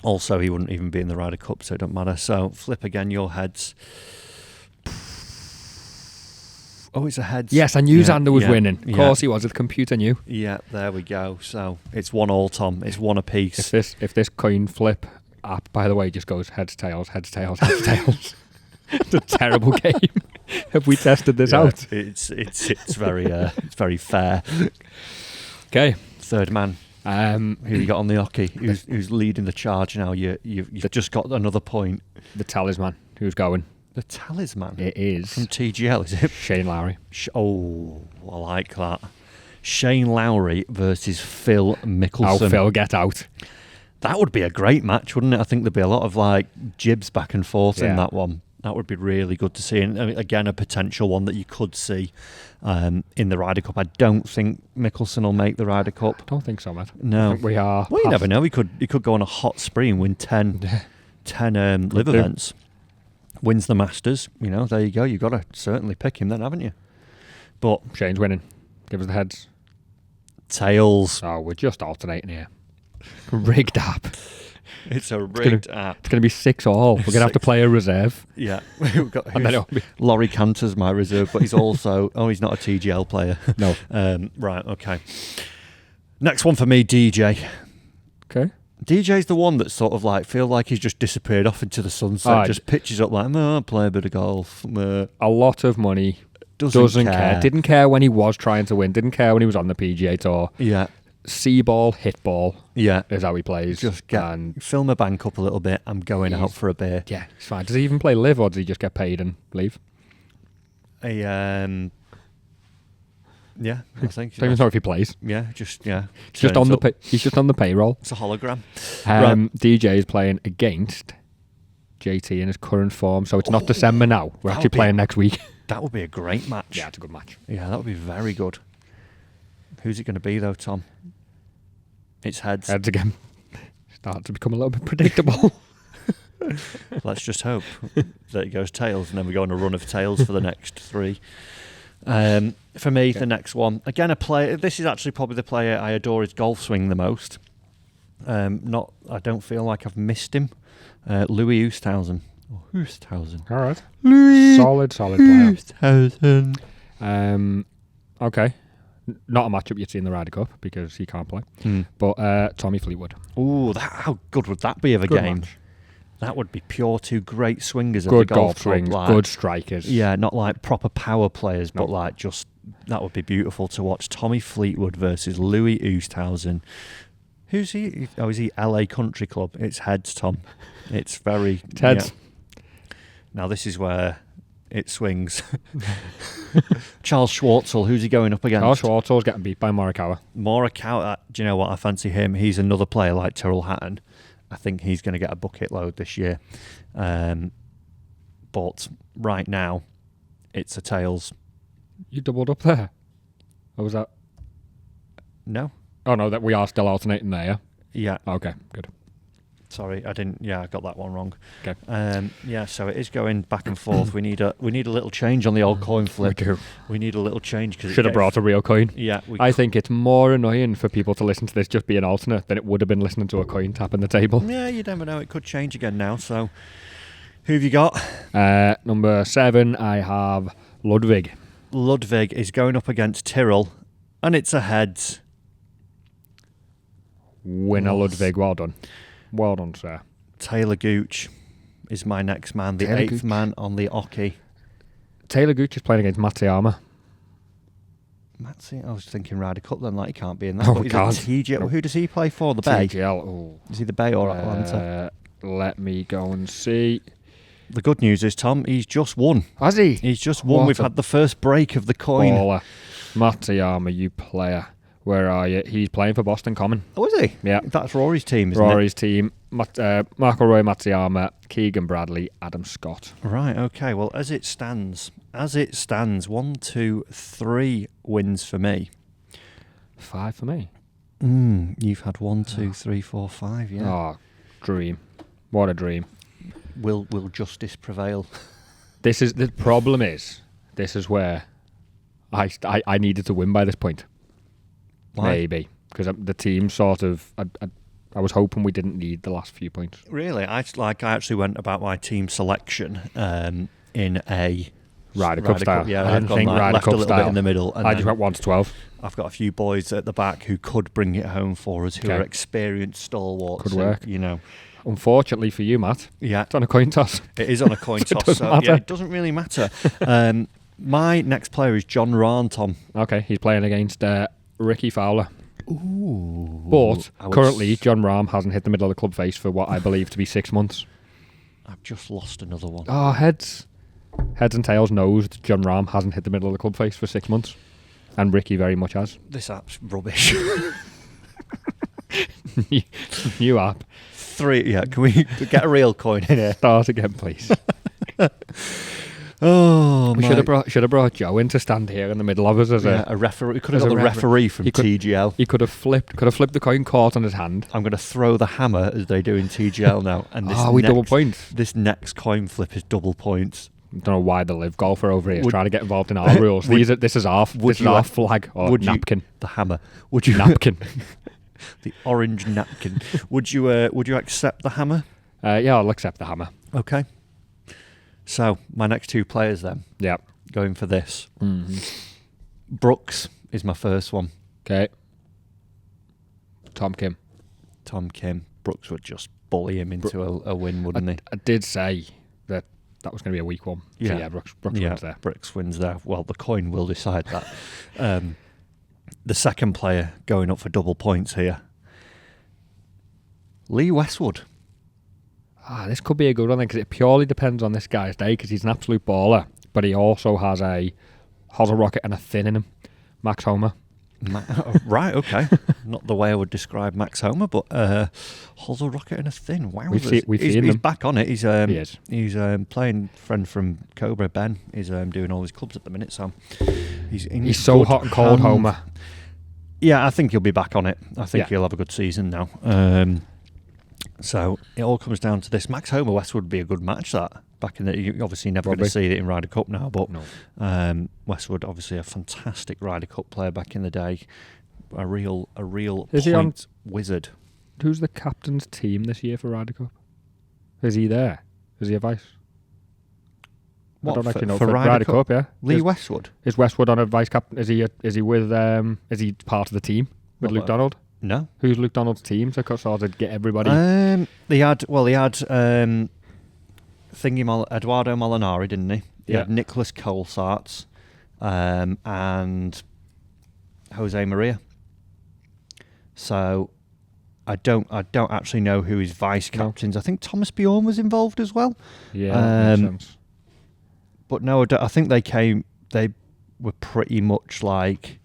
Also, he wouldn't even be in the Ryder Cup, so it don't matter. So, flip again, your heads. Oh, it's a heads. Yes, I knew Xander was winning. Of course he was. The computer knew. Yeah, there we go. So, it's 1-1, Tom. It's 1 apiece. If this coin flip app, by the way, just goes heads, tails, heads, tails, heads, tails. It's a terrible game. Have we tested this Yeah, out? It's very fair. Okay. Third man. Who you got on the hockey? Who's leading the charge now? You've just got another point. The talisman. Who's going? The talisman. It is From TGL, is it? Shane Lowry. Oh, I like that. Shane Lowry versus Phil Mickelson. Oh, Phil, get out. That would be a great match, wouldn't it? I think there'd be a lot of like jibs back and forth in that one. That would be really good to see. And again, a potential one that you could see in the Ryder Cup. I don't think Mickelson will make the Ryder Cup. Don't think so, mate. No. I think we are. Well, you never know. He could go on a hot spree and win 10 live events. Wins the Masters. You know, there you go. You've got to certainly pick him then, haven't you? But Shane's winning. Give us the heads. Tails. Oh, we're just alternating here. Rigged app. It's a rigged app. It's going to be 6-all. We're going to have to play a reserve. Yeah. We've got And then it'll be Laurie Cantor's my reserve, but he's also... he's not a TGL player. No. Right, okay. Next one for me, DJ. Okay. DJ's the one that sort of like feel like he's just disappeared off into the sunset, just pitches up like, I'll play a bit of golf. A lot of money. Doesn't care. Didn't care when he was trying to win. Didn't care when he was on the PGA Tour. Yeah. See ball, hit ball. Yeah. Is how he plays. Just fill my bank up a little bit. I'm going out for a beer. Yeah, it's fine. Does he even play live, or does he just get paid and leave? Yeah, I think. Don't even know if he plays. Yeah. He's just on the payroll. It's a hologram. DJ is playing against JT in his current form, so it's not December now. We're actually playing next week. That would be a great match. Yeah, it's a good match. Yeah, that would be very good. Who's it going to be though, Tom? It's heads. Heads again. Start to become a little bit predictable. Let's just hope that it goes tails, and then we go on a run of tails for the next 3. For me, the next one, again, a player. This is actually probably the player I adore his golf swing the most. I don't feel like I've missed him. Louis Oosthuizen. All right. Louis. Solid player. Oosthuizen. Okay. Not a matchup you'd see in the Ryder Cup because he can't play. But Tommy Fleetwood. Ooh, how good would that be of a game? Match. That would be pure 2 great swingers of Good the golf swings, club, good strikers. Yeah, not like proper power players, but like just that would be beautiful to watch. Tommy Fleetwood versus Louis Oosthuizen. Who's he? Oh, is he LA Country Club? It's heads, Tom. It's very heads. Yeah. Now this is where it swings. Charles Schwartzel, who's he going up against? Charles Schwartzel's getting beat by Morikawa. Do you know what? I fancy him. He's another player like Tyrrell Hatton. I think he's going to get a bucket load this year. But right now, it's a tails. You doubled up there? Or was that... No. Oh, no, that we are still alternating there, yeah? Yeah. Okay, good. Sorry, I didn't. Yeah, I got that one wrong. Okay. Yeah, so it is going back and forth. We need a little change on the old coin flip. We do. We need a little change because should have brought a real coin. Yeah, I think it's more annoying for people to listen to this just be an alternate than it would have been listening to a coin tapping the table. Yeah, you never know. It could change again now. So, who have you got? Number 7, I have Ludwig. Ludwig is going up against Tyrrell, and it's a heads. Winner Ludwig, well done. Well done, sir. Taylor Gooch is my next man, the Taylor 8th Gooch. man on the hockey. Taylor Gooch is playing against Matsuyama. I was thinking Ryder Cup then, like he can't be in that. No, But he is can't. it TGL? No. Who does he play for? The Bay? TGL. Oh. Is he the Bay or Atlanta? Let me go and see. The good news is, Tom, he's just won. Has he? He's just won. What We've a had the first break of the coin. Baller. Matsuyama, you player. Where are you? He's playing for Boston Common. Oh, is he? Yeah. That's Rory's team, isn't Rory's team. McIlroy, Matsuyama, Keegan Bradley, Adam Scott. it? Right, okay. Well, as it stands, 1, 2, 3 wins for me. 5 for me. You've had 1, 2, 3, 4, 5, yeah. Oh, dream. What a dream. Will justice prevail? The problem is, this is where I needed to win by this point. Why? Maybe. Because the team sort of... I was hoping we didn't need the last few points. Really? I actually went about my team selection in a Ryder Cup style. Yeah, I I've didn't gone think like Ryder left Cup a little style. bit in the middle. And I just then went 1 to 12. I've got a few boys at the back who could bring it home for us, who are experienced stalwarts. Could work. You know. Unfortunately for you, Matt, Yeah. it's on a coin toss. It is on a coin toss. Doesn't So, matter. yeah, it doesn't really matter. My next player is John Rahn, Tom. Okay, he's playing against Ricky Fowler. Ooh. But currently, John Rahm hasn't hit the middle of the club face for what I believe to be 6 months. I've just lost another one. Oh, heads and tails knows that John Rahm hasn't hit the middle of the club face for 6 months. And Ricky very much has. This app's rubbish. New app. 3. Yeah, can we get a real coin in here? Start again, please. Oh, We should have brought Joe in to stand here in the middle of us as a referee. We could have as got a the referee from he could- TGL. He could have flipped the coin caught on his hand. I'm going to throw the hammer as they do in TGL now. And this We double points. This next coin flip is double points. I don't know why the Liv Golfer over here is trying to get involved in our rules. This is our flag or napkin. The hammer. Would you Napkin. the orange napkin? Would you accept the hammer? Yeah, I'll accept the hammer. Okay. So my next 2 players then. Yeah. Going for this. Mm-hmm. Brooks is my first one. Okay. Tom Kim. Brooks would just bully him into a win, wouldn't he? I did say that was going to be a weak one. Yeah. So yeah, Brooks wins there. Brooks wins there. Well, the coin will decide that. The second player going up for double points here. Lee Westwood. This could be a good one because it purely depends on this guy's day because he's an absolute baller, but he also has a hosel rocket and a thin in him. Max Homer. Right, okay. Not the way I would describe Max Homer, but hosel rocket and a thin. Wow, We've seen he's them. back on it. He is. He's playing friend from Cobra, Ben. He's doing all his clubs at the minute, so he's so hot and cold, hand. Homer. Yeah, I think he'll be back on it. I think Yeah. he'll have a good season now. So it all comes down to this. Max Homer Westwood would be a good match. That back in the, you're obviously never going to see it in Ryder Cup now, but No. Westwood obviously a fantastic Ryder Cup player back in the day, a real Is he on- point wizard. Who's the captain's team this year for Ryder Cup? Is he there? Is he a vice? What, I don't actually know. for Ryder Cup? Yeah. Lee Westwood. Is Westwood on a vice captain? Is he with? Is he part of the team with Luke Donald? No. Who's Luke Donald's team to sort of get everybody? He had Eduardo Molinari, didn't he? He had Nicholas Colsaerts, and Jose Maria. So I don't actually know who his vice captains. I think Thomas Bjorn was involved as well. Yeah, makes sense. But no, I think they were pretty much like.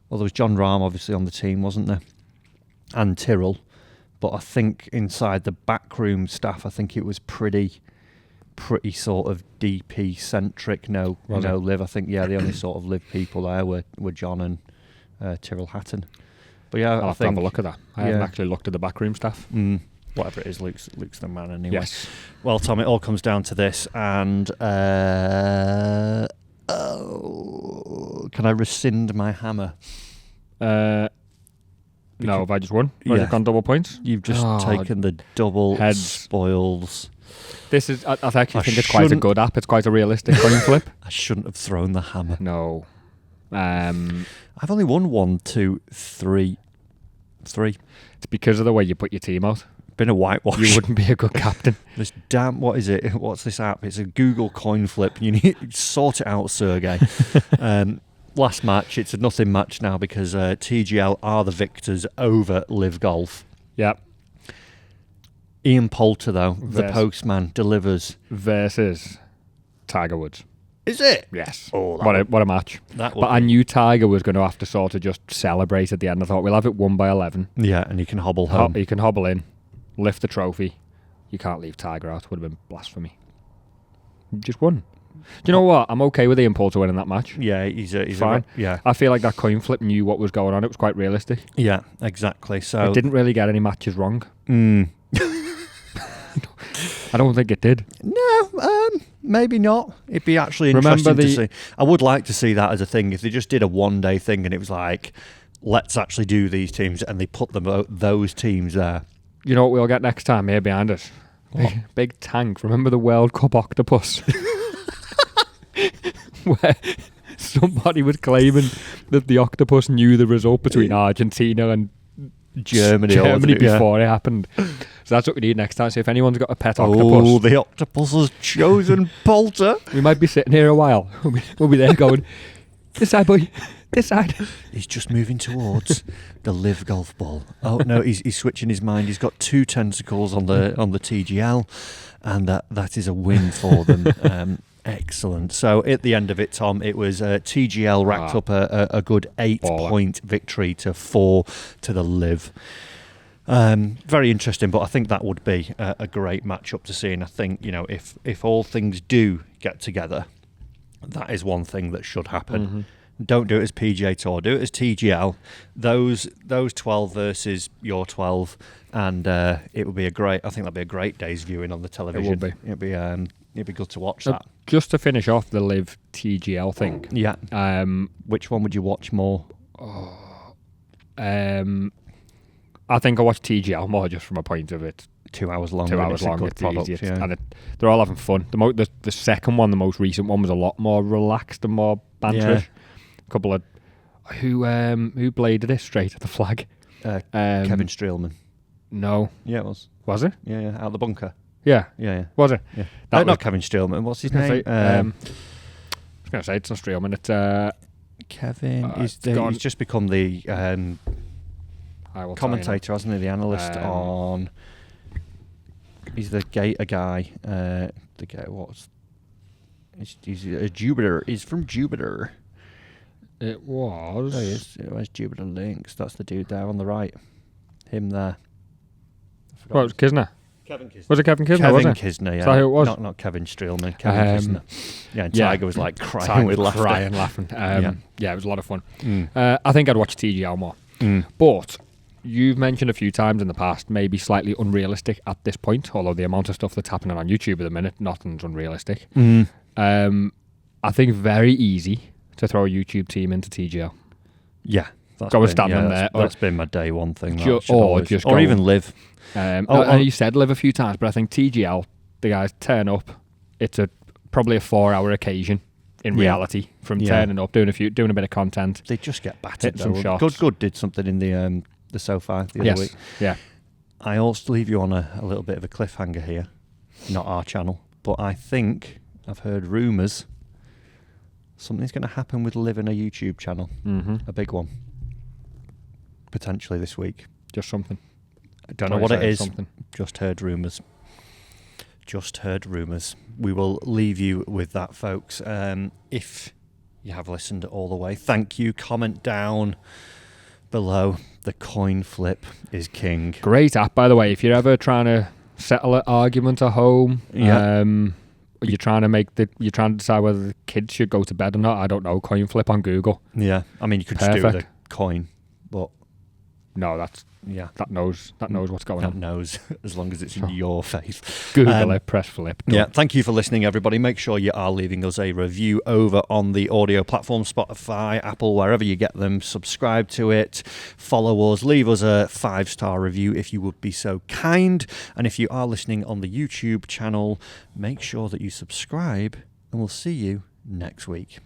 Well, there was John Rahm obviously on the team, wasn't there? And Tyrrell. But I think inside the backroom staff, I think it was pretty sort of DP centric. No Liv. I think the only sort of Liv people there were John and Tyrrell Hatton. But yeah, I'll have to have a look at that. I haven't actually looked at the backroom staff. Whatever it is, Luke's the man anyway. Yes. Well, Tom, it all comes down to this, and can I rescind my hammer? No, have I just won? Or has it gone double points? You've just taken the double heads. spoils. This is. I actually think it's quite a good app. It's quite a realistic coin flip. I shouldn't have thrown the hammer. No. I've only won 1, 2, 3. It's because of the way you put your team out. Been a whitewash. You wouldn't be a good captain. This what is it? What's this app? It's a Google coin flip. You need to sort it out, Sergey. Last match, it's a nothing match now because TGL are the victors over Liv Golf. Yep. Ian Poulter, though, the postman, delivers. Versus Tiger Woods. Is it? Yes. Oh, what a match. But I knew Tiger was going to have to sort of just celebrate at the end. I thought, we'll have it 1 by 11. Yeah, and he can hobble home. He can hobble in, lift the trophy. You can't leave Tiger out. Would have been blasphemy. Just won. Do you know what? I'm okay with Ian Poulter winning that match. Yeah, he's fine. I feel like that coin flip knew what was going on. It was quite realistic. Yeah, exactly. So it didn't really get any matches wrong. I don't think it did. No, maybe not. It'd be actually interesting to see. I would like to see that as a thing. If they just did a one-day thing and it was like, let's actually do these teams, and they put those teams there. You know what we'll get next time here behind us? Big tank. Remember the World Cup octopus? where somebody was claiming that the octopus knew the result between Argentina and Germany before it happened. So that's what we need next time. So if anyone's got a pet octopus, the octopus has chosen Polter. we might be sitting here a while. We'll be there going, this side, boy, this side. He's just moving towards the Liv Golf ball. Oh no, he's switching his mind. He's got 2 tentacles on the TGL, and that is a win for them. Excellent. So at the end of it, Tom, it was TGL racked up a good 8-point victory to 4 to the Liv. Very interesting, but I think that would be a great matchup to see. And I think, if all things do get together, that is one thing that should happen. Mm-hmm. Don't do it as PGA Tour, do it as TGL. Those 12 versus your 12, and it would be I think that'd be a great day's viewing on the television. It would be. It'd be good to watch that. Just to finish off the Liv TGL thing. Yeah. Which one would you watch more? I think I watch TGL more just from a point of it. 2 hours long. 2 hours long. It's easiest. Yeah. And they're all having fun. The second one, the most recent one, was a lot more relaxed and more banterish. A couple of who bladed it straight at the flag. Kevin Streelman. No. Yeah, it was. Was it? Yeah, out of the bunker. Yeah. Yeah. Was it? Yeah. That was not Kevin Streelman. What's his name? I was going to say it's not Streelman. It's Kevin. He's just become the commentator, hasn't he? The analyst on. He's the Gator guy. The Gator. What's? He's a Jupiter. He's from Jupiter. It was. There he is. Where's Jupiter Links? That's the dude there on the right. Him there. What was Kisner? Kevin Kisner. Was it Kevin Kisner? Kevin Kisner, yeah. Is that who it was? Not Kevin Streelman. Kevin Kisner. Yeah, and Tiger was like crying Tiger with laughter. Crying, laughing. Yeah, it was a lot of fun. Mm. I think I'd watch TGL more. But you've mentioned a few times in the past, maybe slightly unrealistic at this point, although the amount of stuff that's happening on YouTube at the minute, nothing's unrealistic. I think very easy to throw a YouTube team into TGL. Yeah. Go and stand them there. That's been my day one thing. Or even Liv. I know you said Liv a few times, but I think TGL, the guys turn up. It's probably a 4-hour occasion in reality from turning up, doing a bit of content. They just get battered. Hit some shots. Good did something in the SoFi the other week. Yeah. I also leave you on a little bit of a cliffhanger here. Not our channel, but I think I've heard rumours something's going to happen with Liv and a YouTube channel. A big one. Potentially this week. Just something. I don't know what it is. Just heard rumours. We will leave you with that, folks. If you have listened all the way, thank you. Comment down below. The coin flip is king. Great app, by the way. If you're ever trying to settle an argument at home, you're trying to decide whether the kids should go to bed or not. I don't know. Coin flip on Google. Yeah, I mean you could just do the coin, but no, that knows what's going on. That knows, as long as it's in your faith. Google it, press flip. Yeah, thank you for listening, everybody. Make sure you are leaving us a review over on the audio platform, Spotify, Apple, wherever you get them. Subscribe to it, follow us, leave us a 5-star review if you would be so kind. And if you are listening on the YouTube channel, make sure that you subscribe, and we'll see you next week.